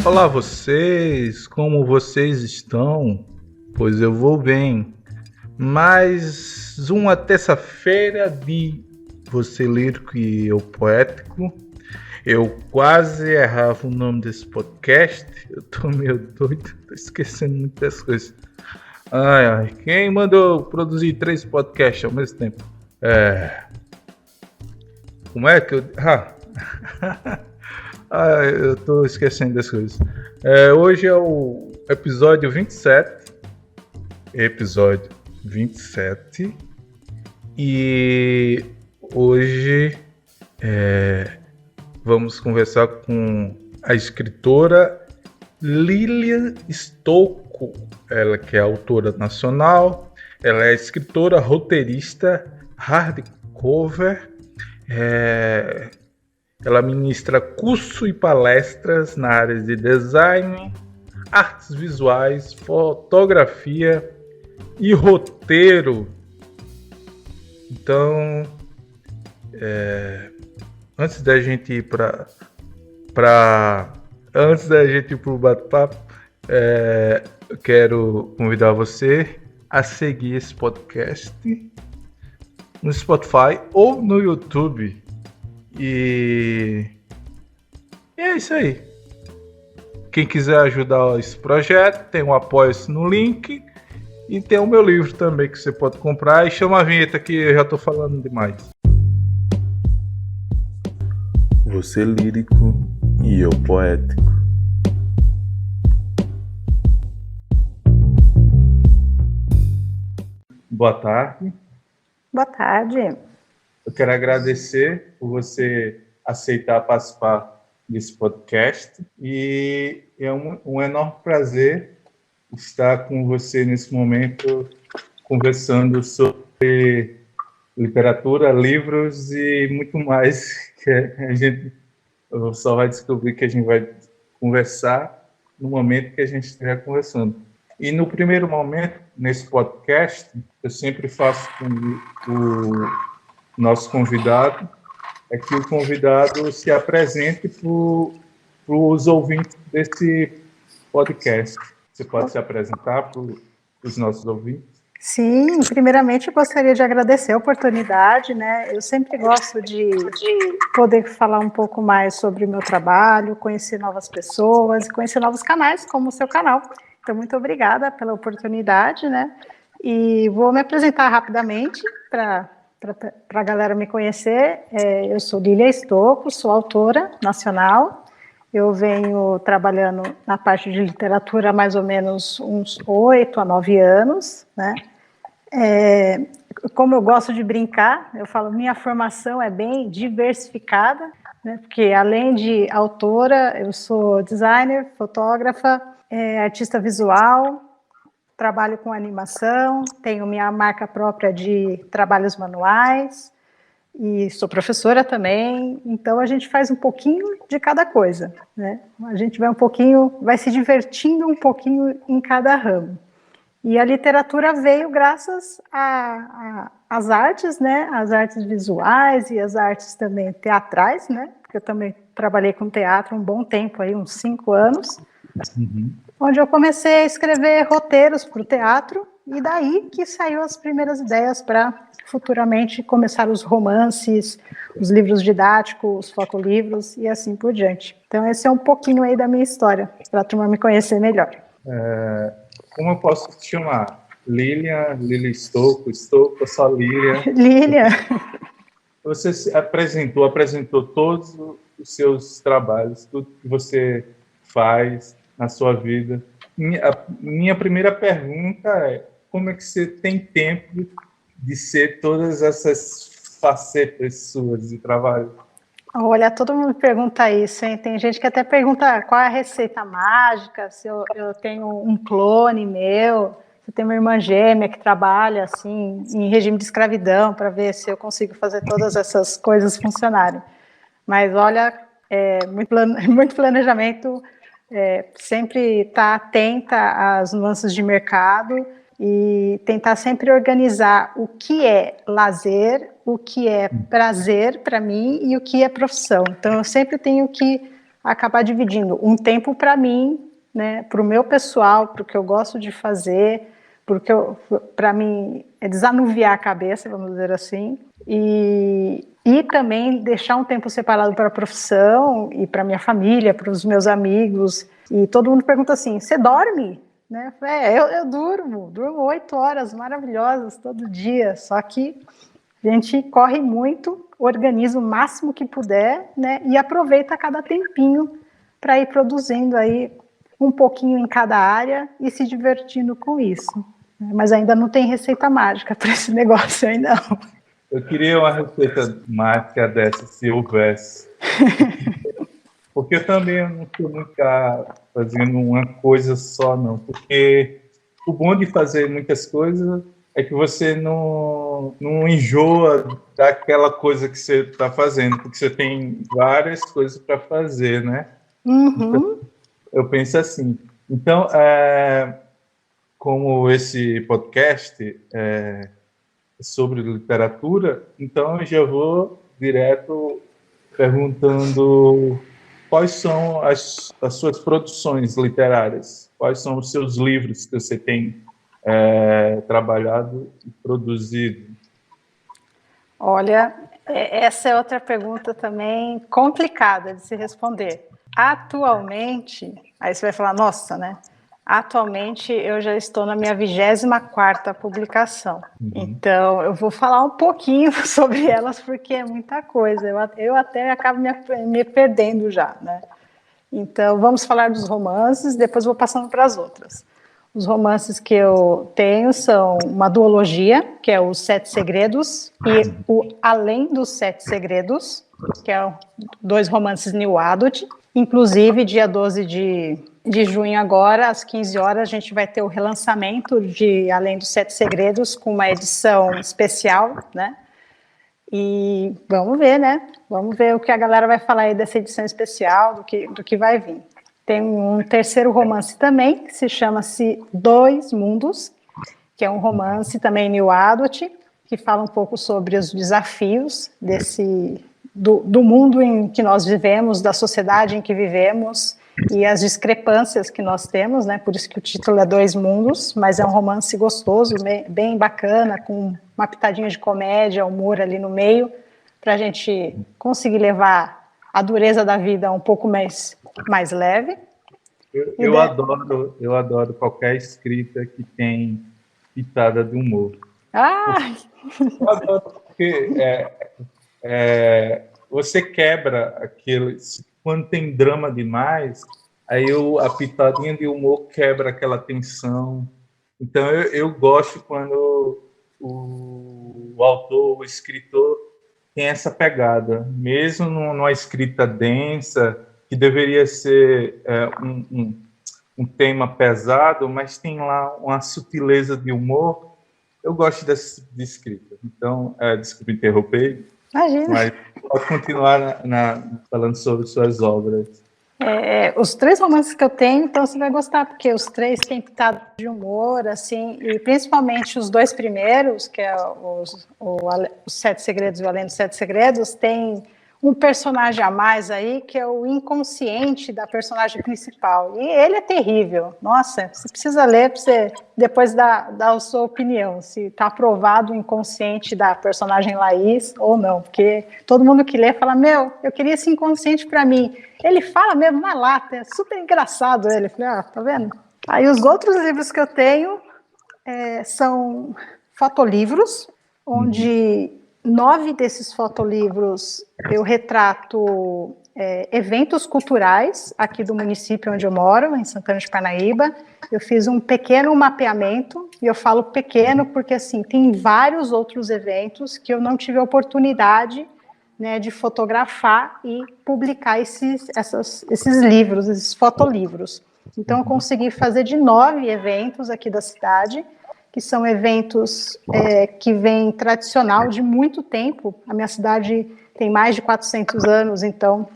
Olá vocês, como vocês estão? Pois eu vou bem. Mais uma terça-feira de Você Lírico e Eu Poético. Eu quase errava o nome desse podcast. Eu tô meio doido, tô esquecendo muitas coisas. Ai, quem mandou produzir 3 podcasts ao mesmo tempo? Como é que eu... eu tô esquecendo das coisas. Hoje é o episódio 27. Episódio 27. E hoje vamos conversar com a escritora Lilian Stocco. Ela que é autora nacional. Ela é escritora, roteirista, hardcover. Ela ministra curso e palestras na área de design, artes visuais, fotografia e roteiro. Então, antes da gente ir para o bate-papo, eu quero convidar você a seguir esse podcast no Spotify ou no YouTube. E é isso aí. Quem quiser ajudar esse projeto, tem um apoio-se no link. E tem o meu livro também que você pode comprar. E chama a vinheta que eu já estou falando demais. Você lírico e eu poético. Boa tarde. Boa tarde. Eu quero agradecer por você aceitar participar desse podcast e é um enorme prazer estar com você nesse momento conversando sobre literatura, livros e muito mais que a gente só vai descobrir que a gente vai conversar no momento que a gente estiver conversando. E no primeiro momento, nesse podcast, eu sempre faço com o nosso convidado, é que o convidado se apresente para os ouvintes desse podcast. Você pode se apresentar para os nossos ouvintes? Sim, primeiramente eu gostaria de agradecer a oportunidade, né? Eu sempre gosto de poder falar um pouco mais sobre o meu trabalho, conhecer novas pessoas, conhecer novos canais, como o seu canal. Então, muito obrigada pela oportunidade, né? E vou me apresentar rapidamente para a galera me conhecer. Eu sou Lilian Stocco, sou autora nacional. Eu venho trabalhando na parte de literatura há mais ou menos uns 8 a 9 anos, né? Como eu gosto de brincar, eu falo, minha formação é bem diversificada, né? Porque além de autora, eu sou designer, fotógrafa, artista visual, trabalho com animação, tenho minha marca própria de trabalhos manuais e sou professora também, então a gente faz um pouquinho de cada coisa, né? A gente vai se divertindo um pouquinho em cada ramo. E a literatura veio graças às artes, né? As artes visuais e as artes também teatrais, né? Porque eu também trabalhei com teatro um bom tempo, aí, uns 5 anos. Uhum. Onde eu comecei a escrever roteiros para o teatro, e daí que saiu as primeiras ideias para futuramente começar os romances, os livros didáticos, os fotolivros e assim por diante. Então esse é um pouquinho aí da minha história, para a turma me conhecer melhor. Como eu posso te chamar? Lilian Stocco, ou só Lilian? Lilian. Você se apresentou todos os seus trabalhos, tudo que você faz na sua vida. Minha primeira pergunta é: como é que você tem tempo de ser todas essas facetas suas de trabalho? Olha, todo mundo pergunta isso, hein? Tem gente que até pergunta qual é a receita mágica, se eu tenho um clone meu, se eu tenho uma irmã gêmea que trabalha assim em regime de escravidão para ver se eu consigo fazer todas essas coisas funcionarem. Mas olha, muito planejamento, sempre estar atenta às nuances de mercado e tentar sempre organizar o que é lazer, o que é prazer para mim e o que é profissão. Então, eu sempre tenho que acabar dividindo um tempo para mim, né, para o meu pessoal, para o que eu gosto de fazer, porque para mim é desanuviar a cabeça, vamos dizer assim, e também deixar um tempo separado para a profissão e para minha família, para os meus amigos. E todo mundo pergunta assim, você dorme? Né? Eu durmo 8 horas maravilhosas todo dia, só que a gente corre muito, organiza o máximo que puder, né, e aproveita cada tempinho para ir produzindo aí um pouquinho em cada área e se divertindo com isso. Mas ainda não tem receita mágica para esse negócio ainda não. Eu queria uma receita mágica dessa, se houvesse. Porque eu também não estou nunca fazendo uma coisa só, não. Porque o bom de fazer muitas coisas é que você não enjoa daquela coisa que você está fazendo, porque você tem várias coisas para fazer, né? Então, eu penso assim. Então, como esse podcast é sobre literatura, então eu já vou direto perguntando quais são as suas produções literárias, quais são os seus livros que você tem trabalhado e produzido. Olha, essa é outra pergunta também complicada de se responder. Atualmente, aí você vai falar, nossa, né? Atualmente eu já estou na minha 24ª publicação. Então eu vou falar um pouquinho sobre elas porque é muita coisa. Eu até acabo me perdendo já, né? Então vamos falar dos romances, depois vou passando para as outras. Os romances que eu tenho são uma duologia, que é Os Sete Segredos, e o Além dos Sete Segredos, que é 2 romances new adult. Inclusive, dia 12 de junho agora, às 15 horas, a gente vai ter o relançamento de Além dos Sete Segredos, com uma edição especial, né? E vamos ver, né? Vamos ver o que a galera vai falar aí dessa edição especial, do que vai vir. Tem um terceiro romance também, que se chama-se Dois Mundos, que é um romance também new adult, que fala um pouco sobre os desafios do mundo em que nós vivemos, da sociedade em que vivemos e as discrepâncias que nós temos, né? Por isso que o título é Dois Mundos, mas é um romance gostoso, bem bacana, com uma pitadinha de comédia, humor ali no meio, para a gente conseguir levar a dureza da vida um pouco mais leve. Eu adoro qualquer escrita que tem pitada de humor. Eu adoro porque você quebra aquele... Quando tem drama demais, aí a pitadinha de humor quebra aquela tensão. Então, eu gosto quando o autor, o escritor, tem essa pegada. Mesmo numa escrita densa, que deveria ser um tema pesado, mas tem lá uma sutileza de humor. Eu gosto desse tipo de escrita. Então, desculpe interromper, Imagina. Mas pode continuar falando sobre suas obras. Os 3 romances que eu tenho, então você vai gostar, porque os 3 têm pitado de humor, assim, e principalmente os 2 primeiros, que é os Sete Segredos e o Além dos Sete Segredos, tem um personagem a mais aí, que é o inconsciente da personagem principal. E ele é terrível. Nossa, você precisa ler para você depois dar a sua opinião, se está aprovado o inconsciente da personagem Laís ou não. Porque todo mundo que lê fala, eu queria esse inconsciente para mim. Ele fala mesmo na lata, é super engraçado ele. Falei, tá vendo? Aí os outros livros que eu tenho são fotolivros, onde 9 desses fotolivros eu retrato eventos culturais aqui do município onde eu moro, em Santana de Parnaíba. Eu fiz um pequeno mapeamento, e eu falo pequeno porque assim, tem vários outros eventos que eu não tive a oportunidade, né, de fotografar e publicar esses livros, esses fotolivros. Então eu consegui fazer de 9 eventos aqui da cidade, que são eventos que vêm tradicional de muito tempo. A minha cidade tem mais de 400 anos, então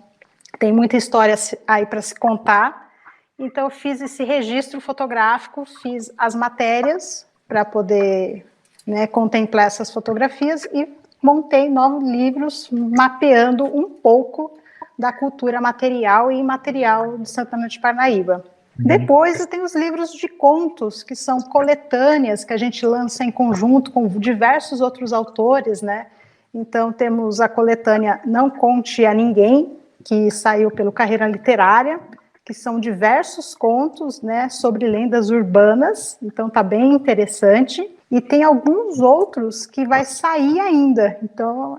tem muita história aí para se contar. Então, eu fiz esse registro fotográfico, fiz as matérias para poder, né, contemplar essas fotografias e montei 9 livros mapeando um pouco da cultura material e imaterial de Santana de Parnaíba. Depois tem os livros de contos, que são coletâneas que a gente lança em conjunto com diversos outros autores, né? Então temos a coletânea Não Conte a Ninguém, que saiu pelo Carreira Literária, que são diversos contos, né, sobre lendas urbanas, então tá bem interessante. E tem alguns outros que vai sair ainda, então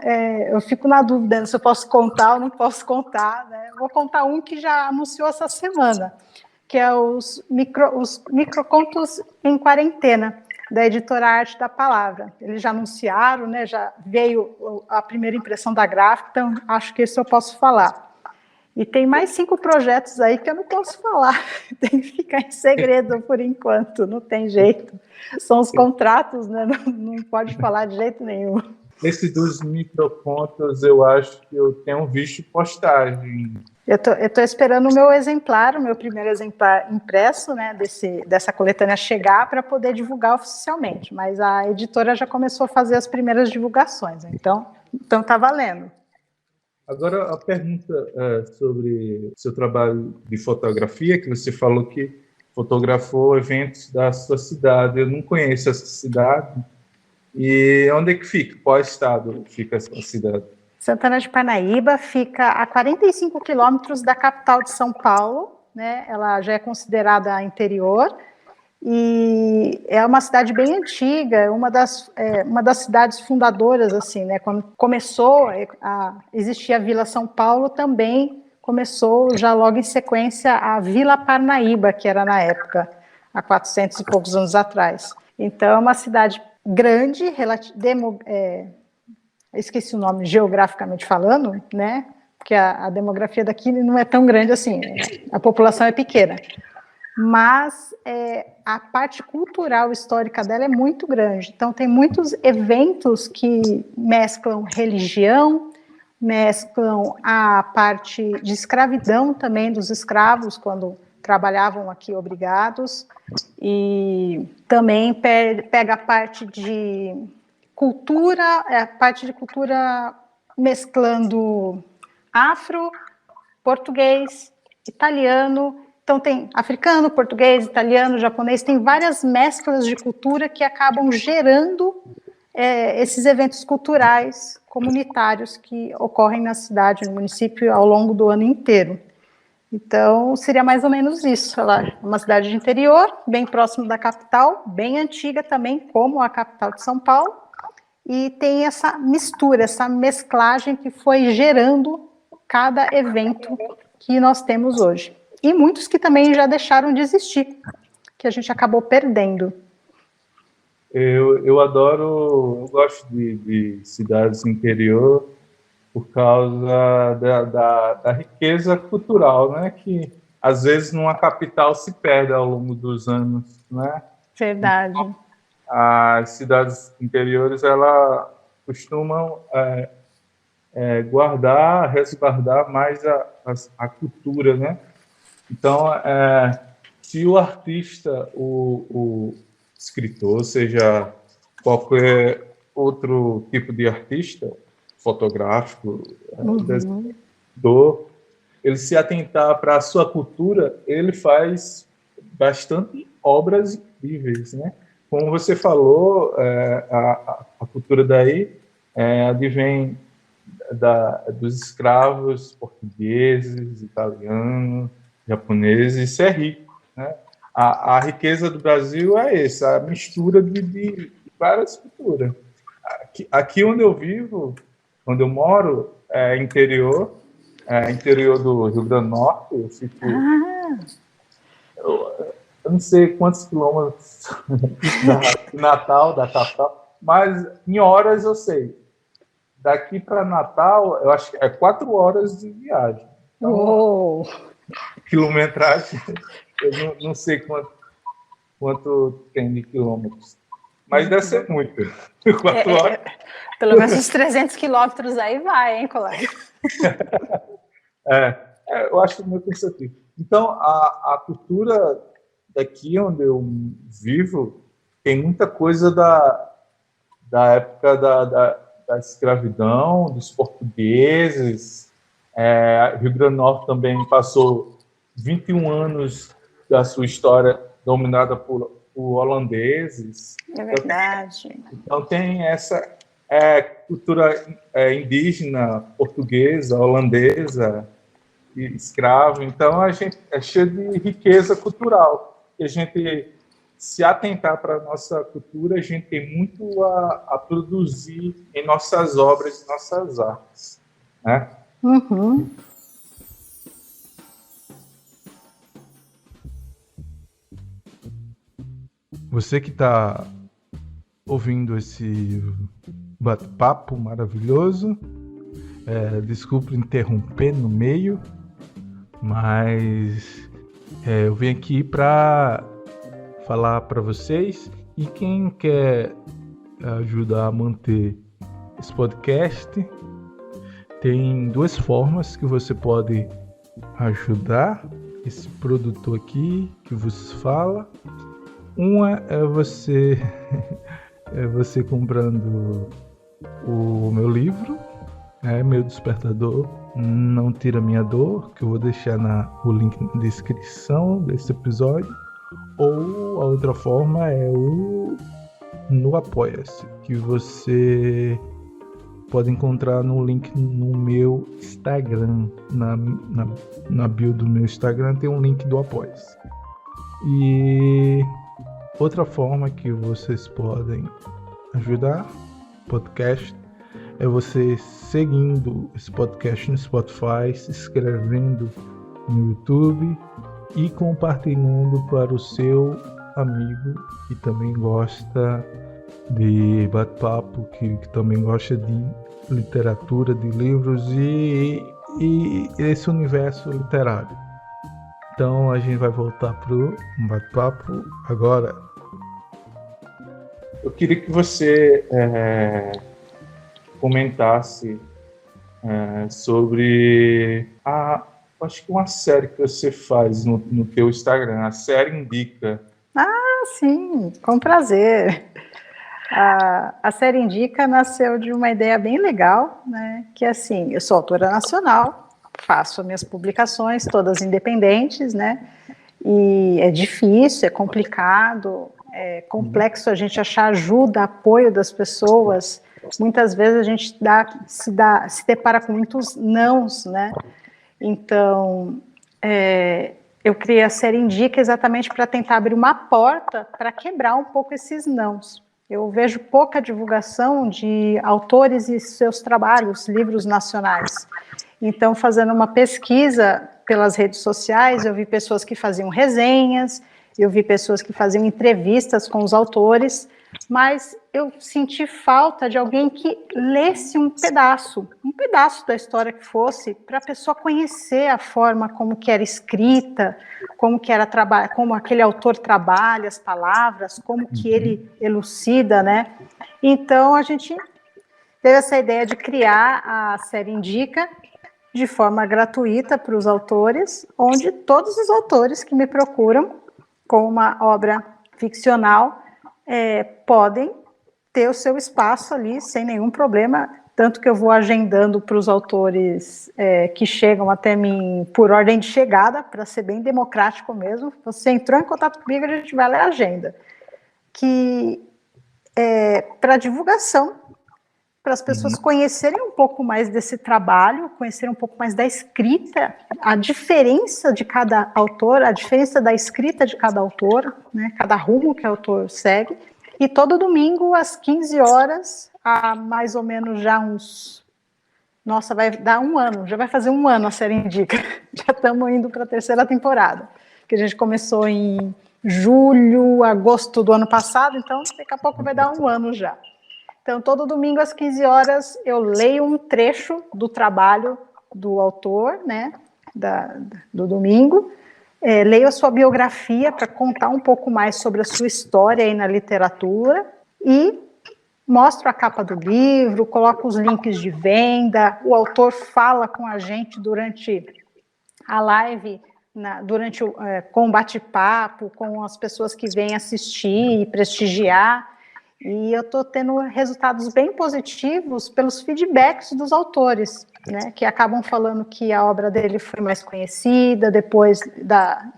eu fico na dúvida se eu posso contar ou não posso contar, né? Vou contar um que já anunciou essa semana, que é os microcontos em quarentena, da editora Arte da Palavra. Eles já anunciaram, né, já veio a primeira impressão da gráfica, então acho que esse eu posso falar. E tem mais 5 projetos aí que eu não posso falar, tem que ficar em segredo por enquanto, não tem jeito. São os contratos, né? Não pode falar de jeito nenhum. Esse dos microcontos, eu acho que eu tenho visto postagem. Eu tô esperando o meu exemplar, o meu primeiro exemplar impresso, né, dessa coletânea chegar para poder divulgar oficialmente, mas a editora já começou a fazer as primeiras divulgações, então tá valendo. Agora, a pergunta sobre o seu trabalho de fotografia, que você falou que fotografou eventos da sua cidade. Eu não conheço essa cidade. E onde é que fica? Qual estado fica essa cidade? Santana de Parnaíba fica a 45 quilômetros da capital de São Paulo, né? Ela já é considerada interior, e é uma cidade bem antiga, uma das cidades fundadoras, assim, né? Quando começou a existir a Vila São Paulo, também começou já logo em sequência a Vila Parnaíba, que era na época, há 400 e poucos anos atrás. Então é uma cidade grande, esqueci o nome geograficamente falando, né? Porque a demografia daqui não é tão grande assim, a população é pequena. Mas a parte cultural histórica dela é muito grande. Então, tem muitos eventos que mesclam religião, mesclam a parte de escravidão também dos escravos, quando trabalhavam aqui obrigados, e também pega a parte de cultura, mesclando afro, português, italiano. Então tem africano, português, italiano, japonês, tem várias mesclas de cultura que acabam gerando esses eventos culturais comunitários que ocorrem na cidade, no município, ao longo do ano inteiro. Então, seria mais ou menos isso. Ela é uma cidade de interior, bem próximo da capital, bem antiga também, como a capital de São Paulo, e tem essa mistura, essa mesclagem que foi gerando cada evento que nós temos hoje. E muitos que também já deixaram de existir, que a gente acabou perdendo. Eu gosto de cidades interior por causa da riqueza cultural, né? Que às vezes numa capital se perde ao longo dos anos, né? Verdade. Então, as cidades interiores, elas costumam resguardar mais a cultura, né? Então, se o artista, o escritor, seja qualquer outro tipo de artista, fotográfico, desenhador, ele se atentar para a sua cultura, ele faz bastante obras incríveis, né? Como você falou, a cultura daí advém dos escravos portugueses, italianos, japoneses. Isso é rico, né? A riqueza do Brasil é essa, a mistura de várias culturas. Aqui onde eu vivo, onde eu moro, interior do Rio Grande do Norte. Eu fico... Eu não sei quantos quilômetros de Natal, da capital, mas em horas eu sei. Daqui para Natal, eu acho que é 4 horas de viagem. Então, quilometragem, eu não sei quanto tem de quilômetros. Mas deve ser muito. 4 horas. Pelo menos uns 300 quilômetros aí vai, hein, colega? Eu acho meio pensativo. Então, a cultura daqui onde eu vivo tem muita coisa da época da escravidão, dos portugueses, Rio Grande do Norte também passou 21 anos da sua história dominada por holandeses. É verdade. Então tem essa cultura indígena, portuguesa, holandesa, escravo. Então a gente é cheio de riqueza cultural. E a gente se atentar para a nossa cultura, a gente tem muito a produzir em nossas obras, nossas artes, né? Uhum. Você que está ouvindo esse bate-papo maravilhoso, desculpe interromper no meio, mas eu vim aqui para falar para vocês, e quem quer ajudar a manter esse podcast, tem duas formas que você pode ajudar esse produtor aqui que vos fala. Uma é você comprando o meu livro, Meu Despertador Não Tira Minha Dor, que eu vou deixar o link na descrição desse episódio. Ou a outra forma é no Apoia-se, que você pode encontrar no link no meu Instagram. Na bio do meu Instagram tem um link do Apoia-se. E outra forma que vocês podem ajudar o podcast é você seguindo esse podcast no Spotify, se inscrevendo no YouTube e compartilhando para o seu amigo que também gosta de bate-papo, que também gosta de literatura, de livros e esse universo literário. Então a gente vai voltar pro bate-papo agora. Eu queria que você comentasse sobre acho que uma série que você faz no teu Instagram, a série Indica. Ah, sim, com prazer. A série Indica nasceu de uma ideia bem legal, né? Que assim, eu sou autora nacional, faço minhas publicações todas independentes, né? E é difícil, é complicado, é complexo a gente achar ajuda, apoio das pessoas. Muitas vezes a gente se depara com muitos nãos, né? Então, eu criei a série Indica exatamente para tentar abrir uma porta para quebrar um pouco esses nãos. Eu vejo pouca divulgação de autores e seus trabalhos, livros nacionais. Então, fazendo uma pesquisa pelas redes sociais, eu vi pessoas que faziam resenhas, eu vi pessoas que faziam entrevistas com os autores, mas eu senti falta de alguém que lesse um pedaço da história que fosse, para a pessoa conhecer a forma como que era escrita, como aquele autor trabalha as palavras, como que ele elucida, né? Então, a gente teve essa ideia de criar a série Indica de forma gratuita para os autores, onde todos os autores que me procuram com uma obra ficcional podem ter o seu espaço ali sem nenhum problema, tanto que eu vou agendando para os autores que chegam até mim por ordem de chegada, para ser bem democrático mesmo. Você entrou em contato comigo, a gente vai ler a agenda. Que para divulgação, para as pessoas conhecerem um pouco mais desse trabalho, conhecerem um pouco mais da escrita, a diferença de cada autor, a diferença da escrita de cada autor, né, cada rumo que o autor segue. E todo domingo, às 15 horas, há mais ou menos já uns... Nossa, vai dar um ano, já vai fazer um ano a série Indica. Já estamos indo para a terceira temporada, que a gente começou em julho, agosto do ano passado, então daqui a pouco vai dar um ano já. Então, todo domingo, às 15 horas, eu leio um trecho do trabalho do autor, né, do domingo, leio a sua biografia para contar um pouco mais sobre a sua história aí na literatura e mostro a capa do livro, coloco os links de venda, o autor fala com a gente durante a live, com o bate-papo, com as pessoas que vêm assistir e prestigiar. E eu estou tendo resultados bem positivos pelos feedbacks dos autores. né, que acabam falando que a obra dele foi mais conhecida depois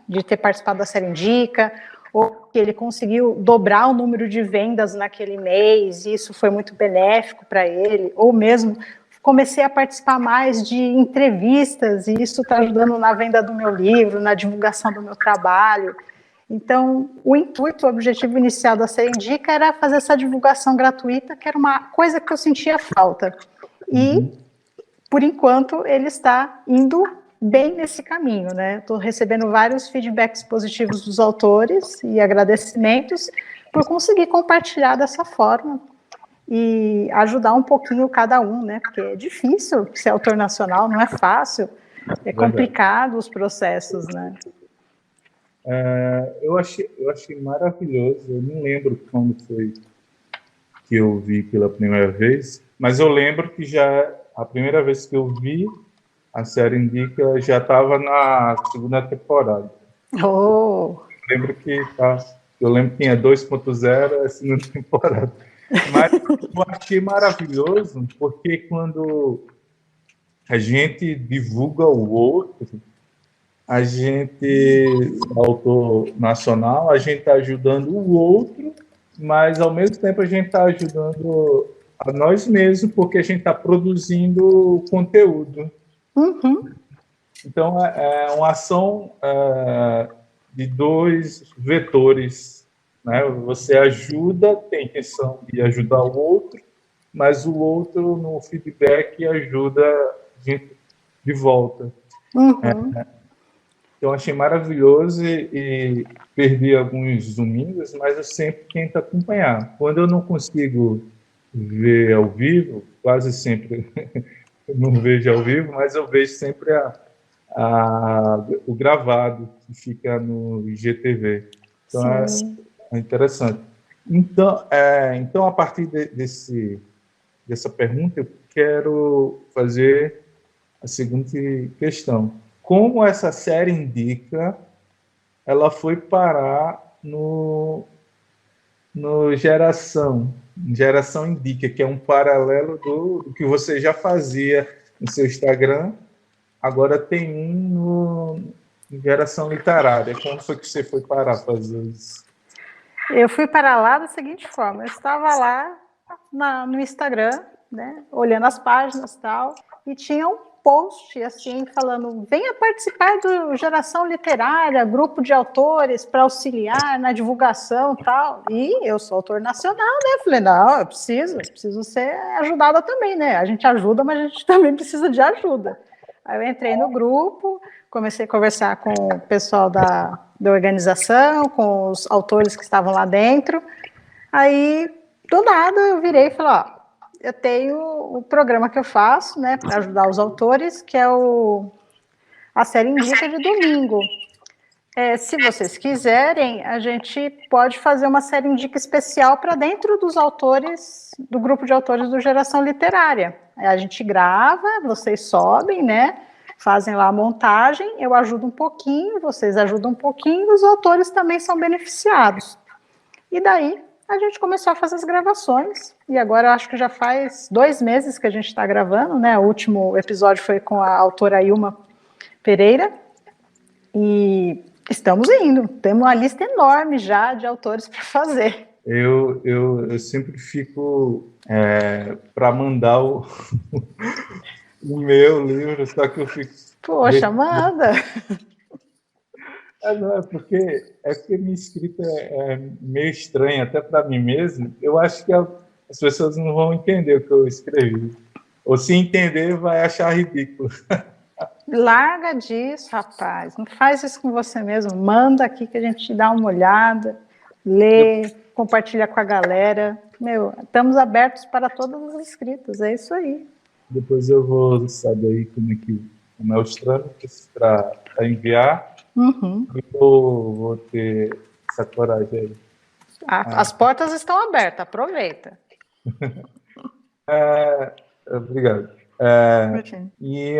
de ter participado da série Indica, ou que ele conseguiu dobrar o número de vendas naquele mês, e isso foi muito benéfico para ele, ou mesmo comecei a participar mais de entrevistas, e isso está ajudando na venda do meu livro, na divulgação do meu trabalho. Então, o intuito, o objetivo inicial da série Indica era fazer essa divulgação gratuita, que era uma coisa que eu sentia falta. E, por enquanto, ele está indo bem nesse caminho, né? Estou recebendo vários feedbacks positivos dos autores e agradecimentos por conseguir compartilhar dessa forma e ajudar um pouquinho cada um, né? Porque é difícil ser autor nacional, não é fácil, é complicado os processos, né? Eu achei maravilhoso. Eu não lembro quando foi que eu vi pela primeira vez, mas eu lembro que já a primeira vez que eu vi a série Indica já estava na segunda temporada. Oh. Eu lembro que tinha 2.0 a segunda temporada. Mas eu achei maravilhoso porque quando a gente divulga o outro, a gente, autor nacional, a gente está ajudando o outro, mas ao mesmo tempo a gente está ajudando a nós mesmos, porque a gente está produzindo conteúdo. Então, é uma ação de dois vetores, né? Você ajuda, tem intenção de ajudar o outro, mas o outro, no feedback, ajuda de volta. Então, achei maravilhoso e perdi alguns domingos, mas eu sempre tento acompanhar. Quando eu não consigo ver ao vivo, quase sempre eu não vejo ao vivo, mas eu vejo sempre o gravado, que fica no IGTV. Então, é interessante. Então, a partir dessa pergunta, eu quero fazer a seguinte questão. Como essa série Indica, ela foi parar no Geração Indica, que é um paralelo do que você já fazia no seu Instagram, agora tem no Geração Literária. Como foi que você foi parar a fazer isso? Eu fui para lá da seguinte forma, eu estava lá no Instagram, né, olhando as páginas e tal, e tinha um post assim falando: venha participar do Geração Literária, grupo de autores para auxiliar na divulgação e tal. E eu sou autor nacional, né? Falei, não, eu preciso ser ajudada também, né? A gente ajuda, mas a gente também precisa de ajuda. Aí eu entrei no grupo, comecei a conversar com o pessoal da organização, com os autores que estavam lá dentro. Aí, do nada, eu virei e falei, ó, eu tenho o programa que eu faço, né, para ajudar os autores, que é a série Indica de domingo. Se vocês quiserem, a gente pode fazer uma série Indica especial para dentro dos autores, do grupo de autores do Geração Literária. A gente grava, vocês sobem, né, fazem lá a montagem, eu ajudo um pouquinho, vocês ajudam um pouquinho, os autores também são beneficiados. E daí a gente começou a fazer as gravações, e agora eu acho que já faz 2 meses que a gente está gravando, né? O último episódio foi com a autora Ilma Pereira, e estamos indo, temos uma lista enorme já de autores para fazer. Eu sempre fico para mandar o meu livro, só que eu fico... Poxa, manda! Não, porque minha escrita é meio estranha, até para mim mesmo. Eu acho que as pessoas não vão entender o que eu escrevi. Ou se entender, vai achar ridículo. Larga disso, rapaz. Não faz isso com você mesmo. Manda aqui que a gente dá uma olhada, lê, compartilha com a galera. Estamos abertos para todas as escritas, é isso aí. Depois eu vou saber como é os trâmites para enviar. E vou ter essa coragem aí. As portas estão abertas, aproveita. Obrigado. E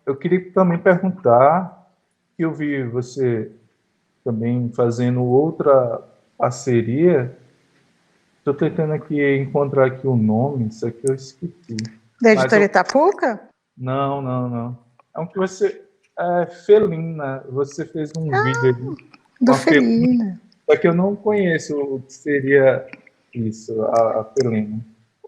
eu queria também perguntar, que eu vi você também fazendo outra parceria. Estou tentando encontrar aqui o nome, isso aqui eu esqueci. Da editora Itapuca? Não, não, não. É um que você... É Felina. Você fez um vídeo ali com Do a Felina. Felina. Só que eu não conheço o que seria isso, a Felina.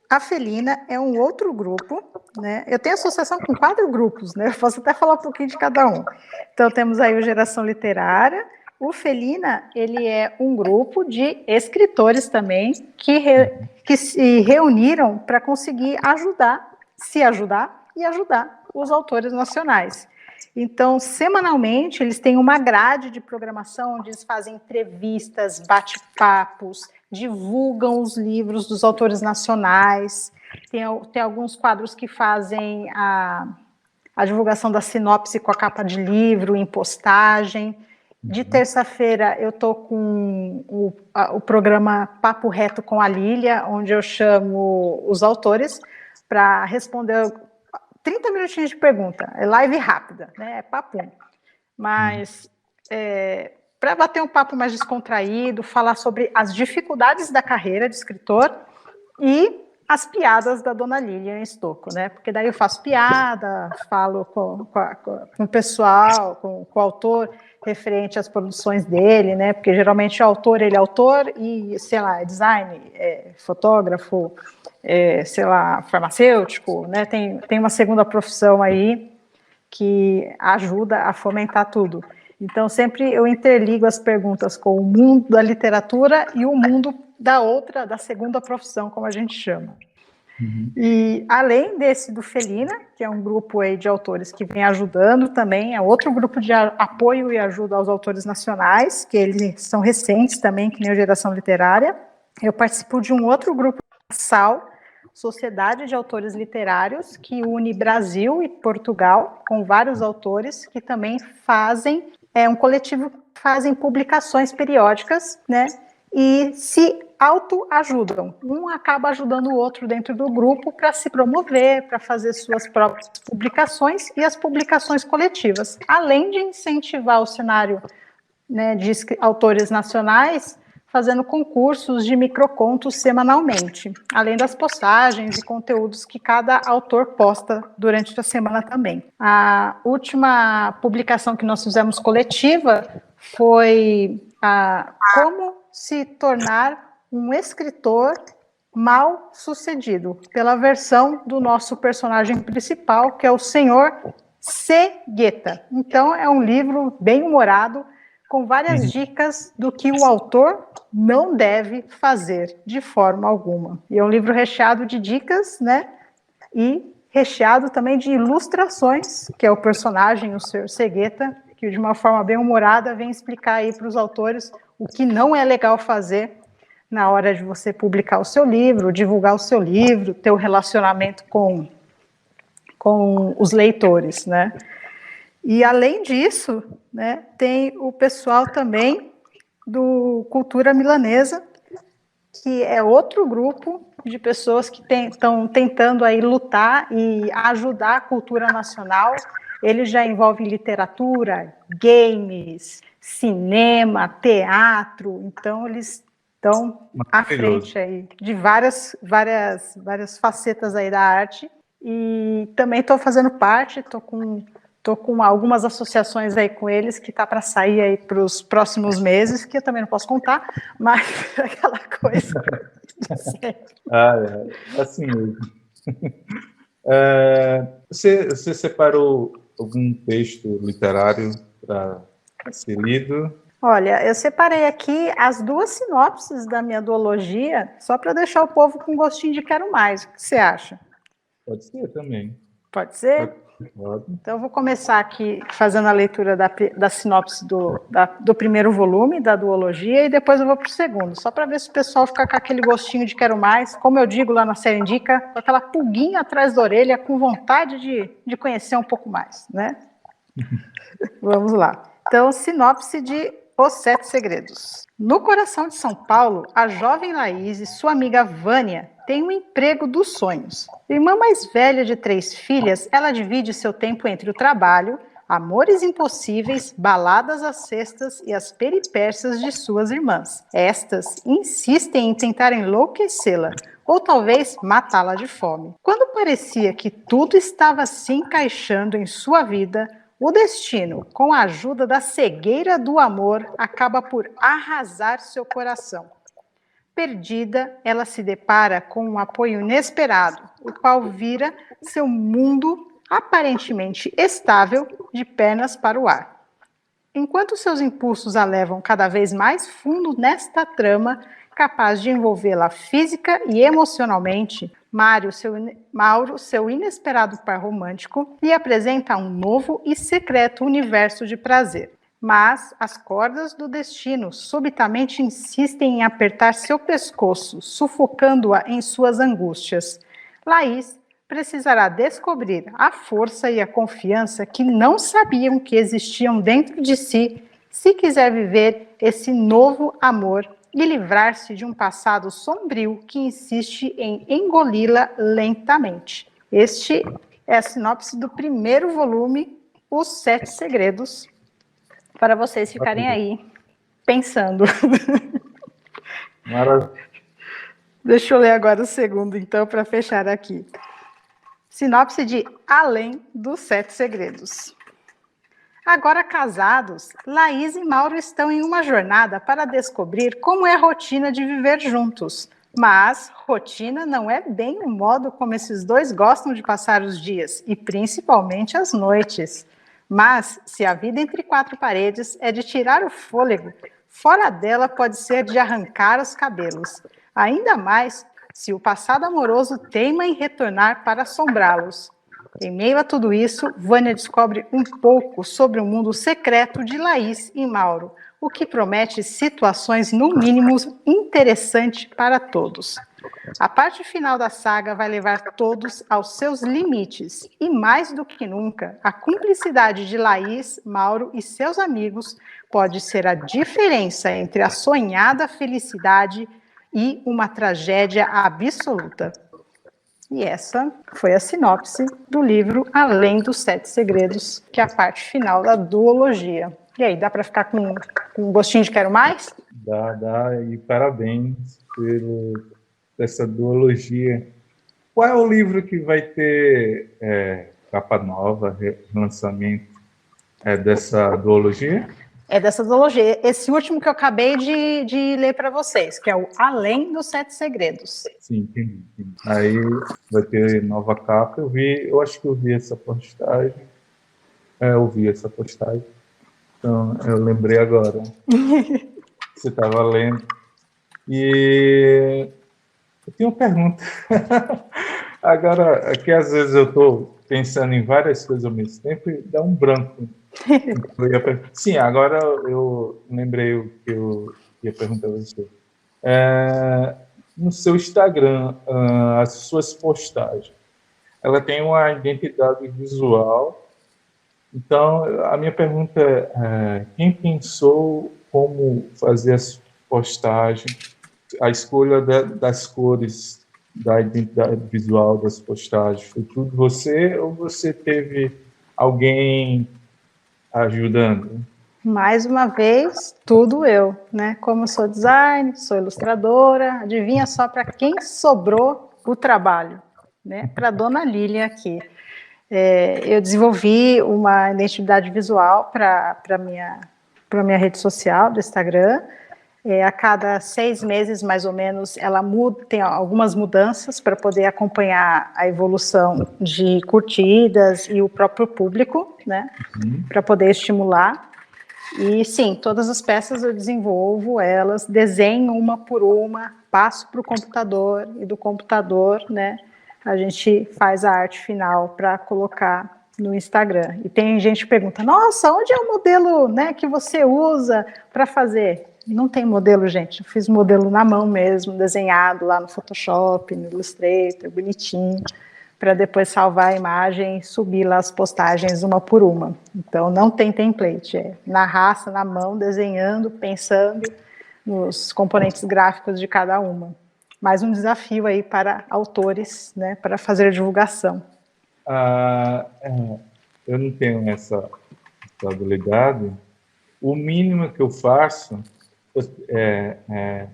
A Felina é um outro grupo, né? Eu tenho associação com 4 grupos, né? Eu posso até falar um pouquinho de cada um. Então, temos aí o Geração Literária. O Felina, ele é um grupo de escritores também que se reuniram para conseguir se ajudar e ajudar os autores nacionais. Então, semanalmente, eles têm uma grade de programação onde eles fazem entrevistas, bate-papos, divulgam os livros dos autores nacionais. Tem alguns quadros que fazem a divulgação da sinopse com a capa de livro em postagem. De terça-feira eu estou com o programa Papo Reto com a Lília, onde eu chamo os autores para responder 30 minutinhos de pergunta. É live rápida, né? É papum. Mas para bater um papo mais descontraído, falar sobre as dificuldades da carreira de escritor e as piadas da dona Lilian Stocco, né? Porque daí eu faço piada, falo com o pessoal, com o autor, referente às produções dele, né? Porque geralmente o autor, ele é autor e, sei lá, é design, é fotógrafo, sei lá, farmacêutico, né? Tem uma segunda profissão aí que ajuda a fomentar tudo. Então, sempre eu interligo as perguntas com o mundo da literatura e o mundo da segunda profissão, como a gente chama. Uhum. E além desse do Felina, que é um grupo aí de autores que vem ajudando também, é outro grupo de apoio e ajuda aos autores nacionais, que eles são recentes também, que nem a Geração Literária. Eu participo de um outro grupo, SAL, Sociedade de Autores Literários, que une Brasil e Portugal, com vários autores que também fazem, um coletivo que fazem publicações periódicas, né, e se autoajudam. Um acaba ajudando o outro dentro do grupo para se promover, para fazer suas próprias publicações e as publicações coletivas, além de incentivar o cenário, né, de autores nacionais, fazendo concursos de microcontos semanalmente, além das postagens e conteúdos que cada autor posta durante a semana também. A última publicação que nós fizemos coletiva foi como se tornar um escritor mal sucedido, pela versão do nosso personagem principal, que é o Senhor Segueta. Então, é um livro bem humorado, com várias dicas do que o autor não deve fazer de forma alguma. E é um livro recheado de dicas, né? E recheado também de ilustrações, que é o personagem, o Sr. Segueta, que de uma forma bem humorada vem explicar aí para os autores o que não é legal fazer na hora de você publicar o seu livro, divulgar o seu livro, ter o relacionamento com os leitores, né? E, além disso, né, tem o pessoal também do Cultura Milanesa, que é outro grupo de pessoas que estão tentando aí lutar e ajudar a cultura nacional. Eles já envolvem literatura, games, cinema, teatro, então eles estão à frente aí de várias facetas aí da arte. E também estou fazendo parte, estou com algumas associações aí com eles, que está para sair aí para os próximos meses, que eu também não posso contar, mas aquela coisa. Assim mesmo. Você separou algum texto literário para ser lido? Olha, eu separei aqui as 2 sinopses da minha duologia, só para deixar o povo com gostinho de quero mais. O que você acha? Pode ser também. Pode ser? Pode. Então, eu vou começar aqui fazendo a leitura da sinopse do primeiro volume, da duologia, e depois eu vou para o segundo, só para ver se o pessoal fica com aquele gostinho de quero mais, como eu digo lá na Série Indica, com aquela pulguinha atrás da orelha, com vontade de conhecer um pouco mais, né? Vamos lá. Então, sinopse de Os 7 Segredos. No coração de São Paulo, a jovem Laís e sua amiga Vânia têm um emprego dos sonhos. Irmã mais velha de 3 filhas, ela divide seu tempo entre o trabalho, amores impossíveis, baladas às cestas e as peripécias de suas irmãs. Estas insistem em tentar enlouquecê-la, ou talvez matá-la de fome. Quando parecia que tudo estava se encaixando em sua vida, o destino, com a ajuda da cegueira do amor, acaba por arrasar seu coração. Perdida, ela se depara com um apoio inesperado, o qual vira seu mundo aparentemente estável de pernas para o ar. Enquanto seus impulsos a levam cada vez mais fundo nesta trama, capaz de envolvê-la física e emocionalmente, Mauro, seu inesperado par romântico, lhe apresenta um novo e secreto universo de prazer. Mas as cordas do destino subitamente insistem em apertar seu pescoço, sufocando-a em suas angústias. Laís precisará descobrir a força e a confiança que não sabiam que existiam dentro de si, se quiser viver esse novo amor e livrar-se de um passado sombrio que insiste em engoli-la lentamente. Este é a sinopse do primeiro volume, Os Sete Segredos, para vocês ficarem aí pensando. Maravilha. Deixa eu ler agora o segundo, então, para fechar aqui. Sinopse de Além dos Sete Segredos. Agora casados, Laís e Mauro estão em uma jornada para descobrir como é a rotina de viver juntos. Mas rotina não é bem o modo como esses dois gostam de passar os dias, e principalmente as noites. Mas, se a vida entre quatro paredes é de tirar o fôlego, fora dela pode ser de arrancar os cabelos. Ainda mais se o passado amoroso teima em retornar para assombrá-los. Em meio a tudo isso, Vânia descobre um pouco sobre o mundo secreto de Laís e Mauro, o que promete situações, no mínimo, interessantes para todos. A parte final da saga vai levar todos aos seus limites, e mais do que nunca, a cumplicidade de Laís, Mauro e seus amigos pode ser a diferença entre a sonhada felicidade e uma tragédia absoluta. E essa foi a sinopse do livro Além dos Sete Segredos, que é a parte final da duologia. E aí, dá para ficar com um gostinho de quero mais? Dá, e parabéns essa duologia. Qual é o livro que vai ter capa nova, lançamento dessa duologia? É dessa duologia. Esse último que eu acabei de ler para vocês, que é o Além dos Sete Segredos. Sim, entendi. Aí vai ter nova capa. Eu acho que eu vi essa postagem. Eu vi essa postagem. Então, eu lembrei agora. Você estava lendo. E eu tenho uma pergunta. Agora, aqui às vezes eu estou pensando em várias coisas ao mesmo tempo e dá um branco. Sim, agora eu lembrei o que eu ia perguntar a você. No seu Instagram, as suas postagens, ela tem uma identidade visual. Então, a minha pergunta é, quem pensou como fazer as postagens, a escolha das cores da identidade visual das postagens? Foi tudo você ou você teve alguém ajudando? Mais uma vez, tudo eu, né? Como eu sou designer, sou ilustradora, adivinha só para quem sobrou o trabalho, né? Para a dona Lilian aqui. Eu desenvolvi uma identidade visual para a minha rede social do Instagram. A cada 6 meses, mais ou menos, ela tem algumas mudanças para poder acompanhar a evolução de curtidas e o próprio público, né? Para poder estimular. E sim, todas as peças eu desenvolvo elas, desenho uma por uma, passo para o computador e do computador, né, a gente faz a arte final para colocar no Instagram. E tem gente que pergunta, nossa, onde é o modelo, né, que você usa para fazer? Não tem modelo, gente, eu fiz modelo na mão mesmo, desenhado lá no Photoshop, no Illustrator, bonitinho, para depois salvar a imagem e subir lá as postagens uma por uma. Então, não tem template, é na raça, na mão, desenhando, pensando nos componentes gráficos de cada uma. Mais um desafio aí para autores, né, para fazer a divulgação. Eu não tenho sua habilidade, o mínimo que eu faço é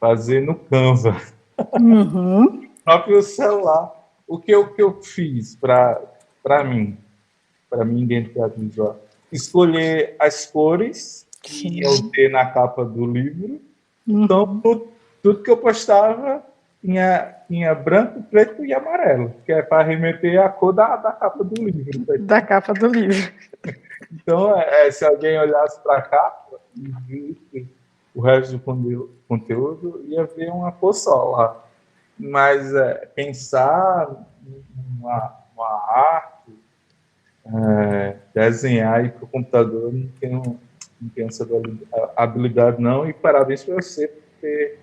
fazer no Canva, Uhum. próprio celular. O que eu fiz para mim, para minha identidade visual? Escolher as cores que eu ter na capa do livro. Então, tudo que eu postava tinha branco, preto e amarelo, que é para remeter à cor da capa do livro. Da capa do livro. Então, se alguém olhasse para a capa e visse o resto do conteúdo, ia ver uma cor só lá. Mas pensar uma arte, desenhar e para o computador, não tenho essa habilidade não, e parabéns para você por ter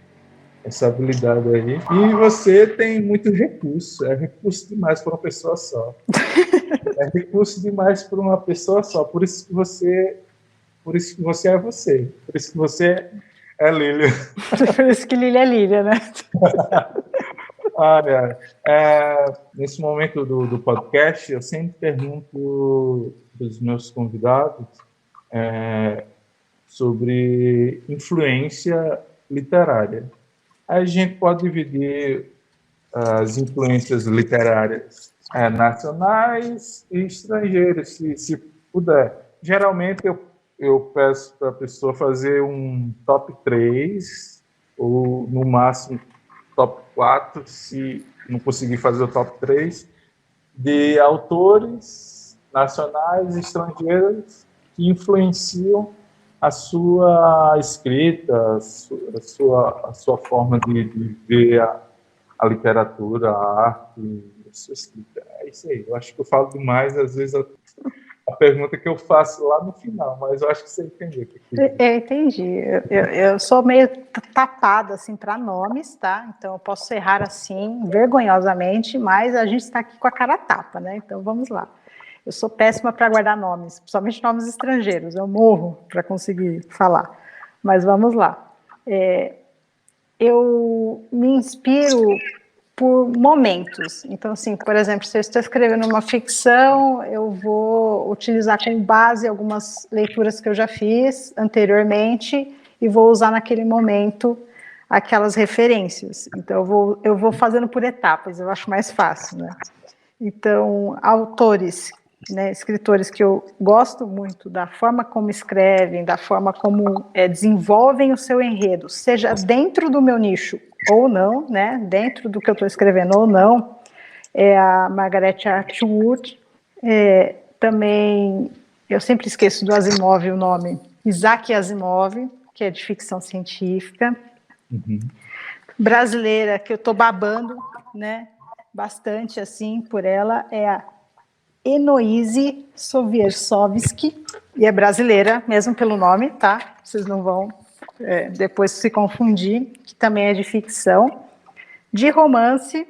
essa habilidade aí. E você tem muito recurso, é recurso demais para uma pessoa só. É recurso demais para uma pessoa só, por isso que você é você, por isso que você é Lília. Por isso que Lília é Lília, né? Olha, nesse momento do podcast, eu sempre pergunto para os meus convidados sobre influência literária. A gente pode dividir as influências literárias nacionais e estrangeiras, se puder. Geralmente, eu peço para a pessoa fazer um top 3, ou no máximo top 4, se não conseguir fazer o top 3, de autores nacionais e estrangeiros que influenciam a sua escrita, a sua forma de ver a literatura, a arte, a sua escrita. É isso aí. Eu acho que eu falo demais, às vezes a pergunta que eu faço lá no final, mas eu acho que você entendeu. Eu entendi. Eu sou meio tapada assim para nomes, tá? Então eu posso errar assim vergonhosamente, mas a gente está aqui com a cara tapa, né? Então vamos lá. Eu sou péssima para guardar nomes, principalmente nomes estrangeiros. Eu morro para conseguir falar. Mas vamos lá. Eu me inspiro por momentos. Então, assim, por exemplo, se eu estou escrevendo uma ficção, eu vou utilizar como base algumas leituras que eu já fiz anteriormente e vou usar naquele momento aquelas referências. Então, eu vou fazendo por etapas, eu acho mais fácil, né? Então, autores, né, escritores que eu gosto muito da forma como escrevem, da forma como desenvolvem o seu enredo, seja dentro do meu nicho ou não, né, dentro do que eu estou escrevendo ou não, é a Margaret Atwood. Também, eu sempre esqueço do Asimov o nome, Isaac Asimov, que é de ficção científica. Uhum. Brasileira, que eu estou babando, né, bastante assim por ela, é a Heloíse Soviersovsky, e é brasileira, mesmo pelo nome, tá? Vocês não vão depois se confundir, que também é de ficção. De romance,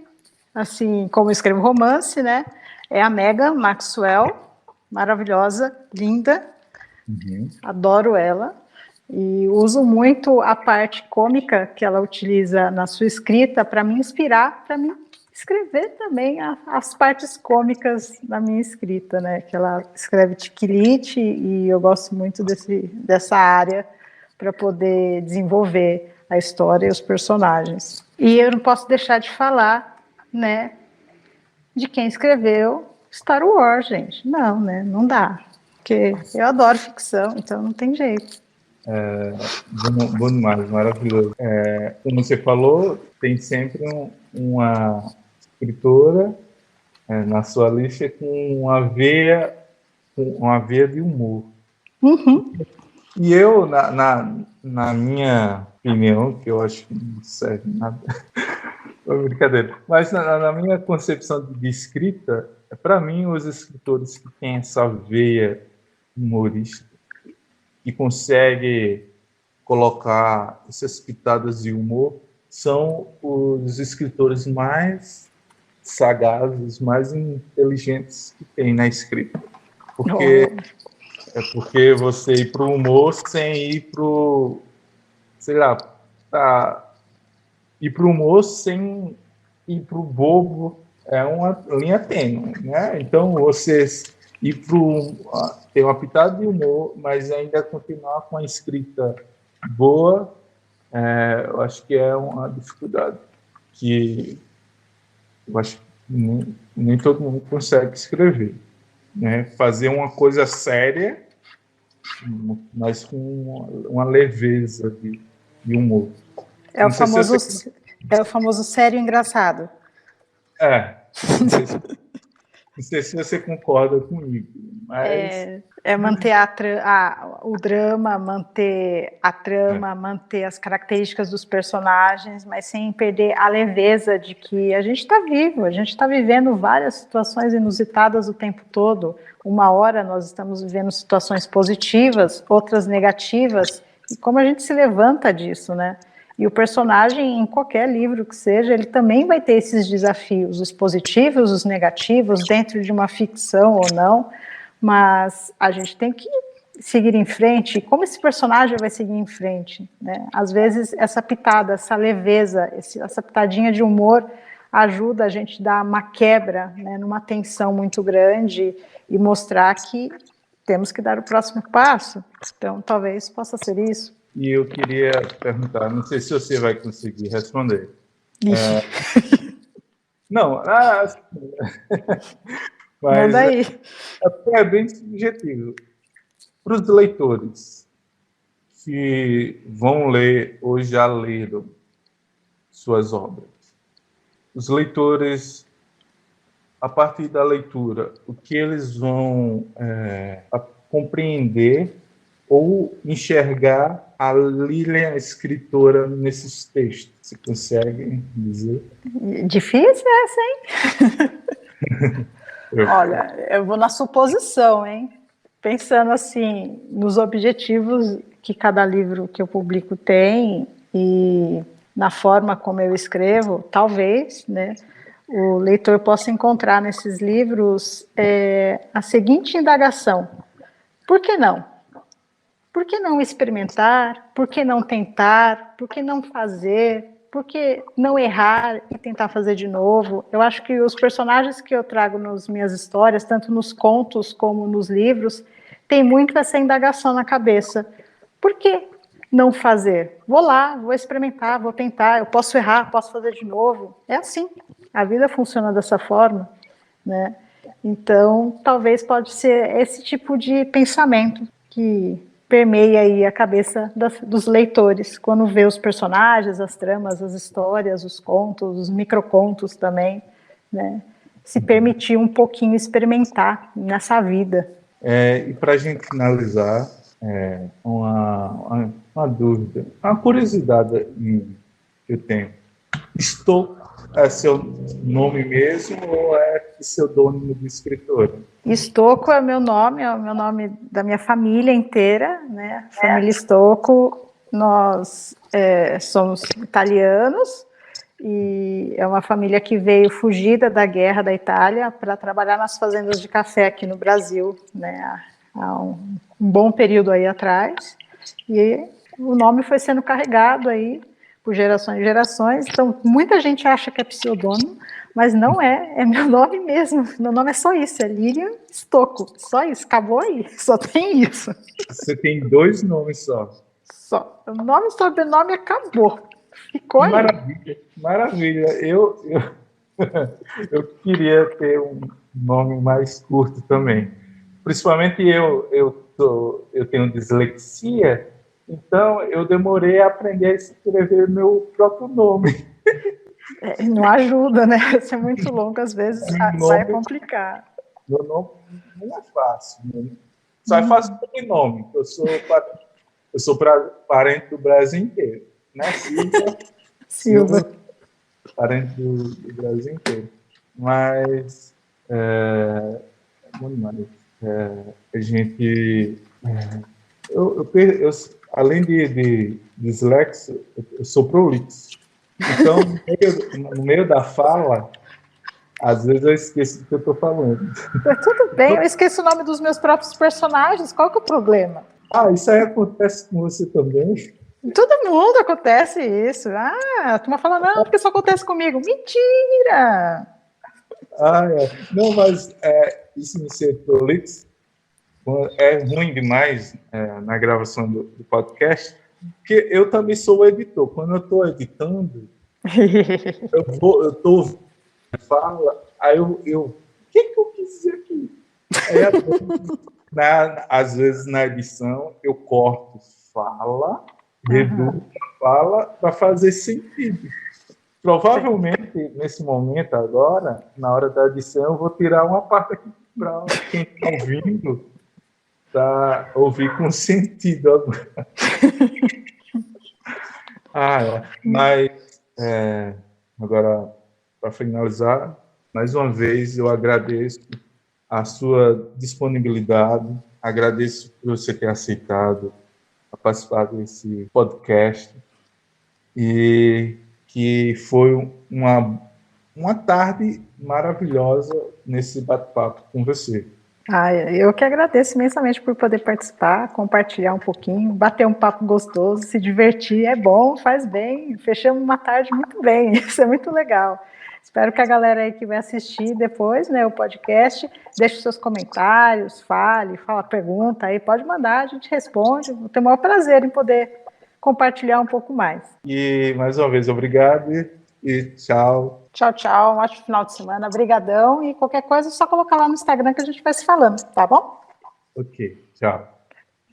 assim como eu escrevo romance, né? É a Megan Maxwell, maravilhosa, linda, adoro ela. E uso muito a parte cômica que ela utiliza na sua escrita para me inspirar, para me escrever também as partes cômicas da minha escrita, né? Que ela escreve tiquilite e eu gosto muito dessa área para poder desenvolver a história e os personagens. E eu não posso deixar de falar, né, de quem escreveu Star Wars, gente. Não, né? Não dá. Porque eu adoro ficção, então não tem jeito. Bom demais, maravilhoso. Como você falou, tem sempre uma escritora na sua lista com uma veia de humor. Uhum. E eu, na minha opinião, que eu acho que não serve nada, brincadeira, mas na minha concepção de escrita, para mim, os escritores que têm essa veia humorista, que consegue colocar essas pitadas de humor, são os escritores mais sagazes, mais inteligentes que tem na escrita. Porque você ir para o humor sem ir para o... Sei lá, ir para o humor sem ir para o bobo é uma linha tênue, né? Então, você ir para ter uma pitada de humor, mas ainda continuar com a escrita boa, eu acho que é uma dificuldade que eu acho que nem todo mundo consegue escrever, né? Fazer uma coisa séria, mas com uma leveza de humor. É o famoso sério engraçado. Não sei se você concorda comigo, mas... manter o drama, manter a trama, manter as características dos personagens, mas sem perder a leveza de que a gente está vivo, a gente está vivendo várias situações inusitadas o tempo todo. Uma hora nós estamos vivendo situações positivas, outras negativas, e como a gente se levanta disso, né? E o personagem, em qualquer livro que seja, ele também vai ter esses desafios, os positivos, os negativos, dentro de uma ficção ou não, mas a gente tem que seguir em frente. E como esse personagem vai seguir em frente, né? Às vezes, essa pitada, essa leveza, essa pitadinha de humor ajuda a gente a dar uma quebra, né, numa tensão muito grande e mostrar que temos que dar o próximo passo. Então, talvez possa ser isso. E eu queria perguntar, não sei se você vai conseguir responder. Não, mas manda aí. É bem subjetivo. Para os leitores que vão ler ou já leram suas obras, os leitores, a partir da leitura, o que eles vão compreender ou enxergar a Lilian escritora nesses textos? Você consegue dizer? Difícil essa, hein? Olha, eu vou na suposição, hein? Pensando assim, nos objetivos que cada livro que eu publico tem e na forma como eu escrevo, talvez, né, o leitor possa encontrar nesses livros a seguinte indagação: por que não? Por que não experimentar? Por que não tentar? Por que não fazer? Por que não errar e tentar fazer de novo? Eu acho que os personagens que eu trago nas minhas histórias, tanto nos contos como nos livros, tem muito essa indagação na cabeça. Por que não fazer? Vou lá, vou experimentar, vou tentar, eu posso errar, posso fazer de novo. É assim, a vida funciona dessa forma, né? Então, talvez pode ser esse tipo de pensamento que permeia aí a cabeça dos leitores, quando vê os personagens, as tramas, as histórias, os contos, os microcontos também, né? Se permitir um pouquinho experimentar nessa vida. E para a gente finalizar, uma dúvida, uma curiosidade que eu tenho. Estouco é seu nome mesmo ou é pseudônimo de escritora? Estocco é o meu nome da minha família inteira, né? Família Estocco, nós somos italianos e é uma família que veio fugida da guerra da Itália para trabalhar nas fazendas de café aqui no Brasil, né? Há um bom período aí atrás, e o nome foi sendo carregado aí por gerações e gerações. Então muita gente acha que é pseudônimo, mas não é meu nome mesmo. Meu nome é só isso, é Lilian Estocco, só isso, acabou aí, só tem isso. Você tem 2 nomes só? Só, o nome e sobrenome acabou, ficou aí. Maravilha, maravilha. Eu queria ter um nome mais curto também. Principalmente eu tenho dislexia, então eu demorei a aprender a escrever meu próprio nome. Não ajuda, né? Isso é muito longo, às vezes vai complicar. Meu nome não é fácil. Né? Só é fácil o nome. Eu sou parente do Brasil inteiro. Né? Silva. Parente do Brasil inteiro. Mas a gente... além de dislexo, eu sou prolixo. Então, no meio da fala, às vezes eu esqueço do que eu estou falando. Tudo bem, eu esqueço o nome dos meus próprios personagens, qual que é o problema? Isso aí acontece com você também? Todo mundo acontece isso. A turma fala, não, porque isso acontece comigo. Mentira! Não, mas isso me ser prolixo é ruim demais na gravação do podcast, porque eu também sou editor. Quando eu estou editando, eu estou ouvindo fala, aí o que eu quis dizer aqui? Às vezes na edição eu corto fala, reduzo fala para fazer sentido. Provavelmente, nesse momento agora, na hora da edição, eu vou tirar uma parte aqui para quem está ouvindo, para ouvir com sentido. Mas, agora, para finalizar, mais uma vez eu agradeço a sua disponibilidade, agradeço por você ter aceitado a participar desse podcast, e que foi uma tarde maravilhosa nesse bate-papo com você. Eu que agradeço imensamente por poder participar, compartilhar um pouquinho, bater um papo gostoso, se divertir, é bom, faz bem, fechamos uma tarde muito bem, isso é muito legal. Espero que a galera aí que vai assistir depois, né, o podcast, deixe seus comentários, fala, pergunta aí, pode mandar, a gente responde, vou ter o maior prazer em poder compartilhar um pouco mais. E, mais uma vez, obrigado e tchau. Tchau, um ótimo final de semana, brigadão, e qualquer coisa é só colocar lá no Instagram que a gente vai se falando, tá bom? Ok, tchau.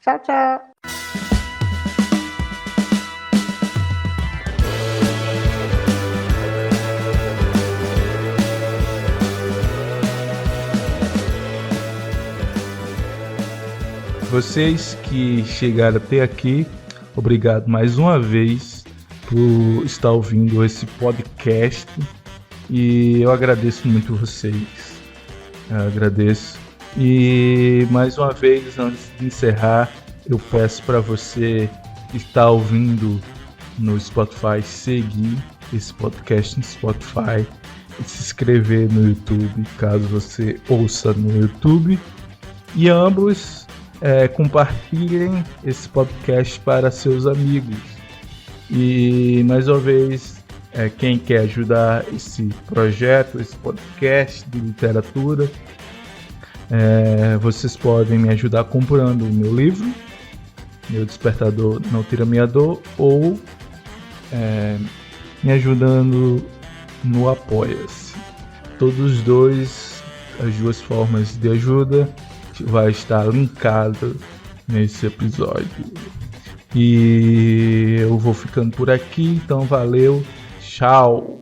Tchau. Vocês que chegaram até aqui, obrigado mais uma vez por estar ouvindo esse podcast, e eu agradeço muito vocês. Eu agradeço. E mais uma vez, antes de encerrar, eu peço para você que está ouvindo no Spotify seguir esse podcast no Spotify e se inscrever no YouTube, caso você ouça no YouTube, e ambos compartilhem esse podcast para seus amigos. E mais uma vez, quem quer ajudar esse projeto, esse podcast de literatura, vocês podem me ajudar comprando o meu livro, Meu Despertador Não Tira Minha Dor, ou me ajudando no Apoia-se. As duas formas de ajuda vai estar linkado nesse episódio. E eu vou ficando por aqui, então valeu, tchau!